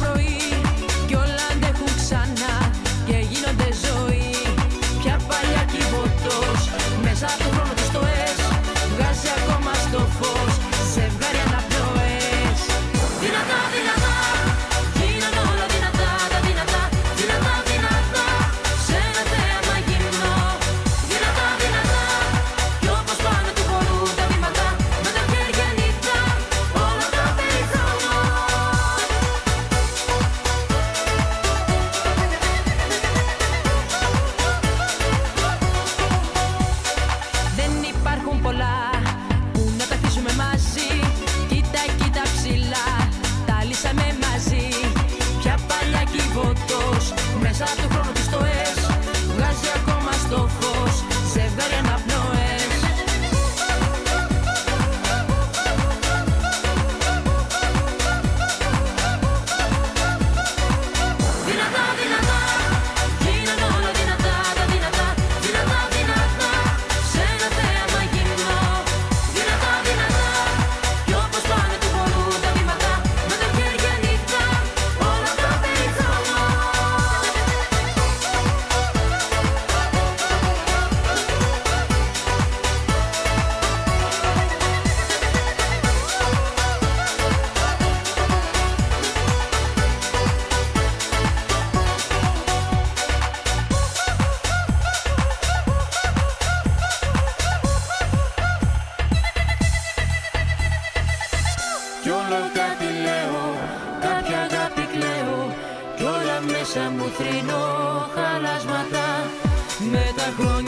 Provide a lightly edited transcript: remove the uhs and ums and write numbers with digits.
πρωί κι όλα αντέχουν ξανά και γίνονται ζωή. Πια παλιά κυβωτός μέσα από τον χρόνο της τοές βγάζει ακόμα στο φως ζευγάρι αναπνοές. Δυνατά, δυνατά, γίνανε όλα δυνατά, τα δυνατά, δυνατά, δυνατά, σε ένα θέαμα γυμνό. Δυνατά, δυνατά, κι όπως πάνω του χορού τα βήματα, με τα χέρια νύχτα, όλα τα περιθρονώ. Δεν υπάρχουν πολλά που να τα χτίσουμε μαζί. Κοίτα, κοίτα ψηλά, τα λύσαμε μαζί. Πια παλιά κυβωτός μέσα από τον χρόνο της τοές βγάζει ακόμα στο φως ζευγάρι αναπνοές. Δυνατά, δυνατά, γίνανε όλα δυνατά, τα δυνατά, δυνατά, δυνατά, σε ένα θέαμα γυμνό. Δυνατά, δυνατά, κι όπως πάνε του χορού τα βήματα, με τα χέρια νύχτα, όλα τα περιθρονώ. Κι όλο κάτι λέω, κάποια αγάπη κλαίω, κι όλα μέσα μου θρηνώ χαλάσματα. Με τα χρόνια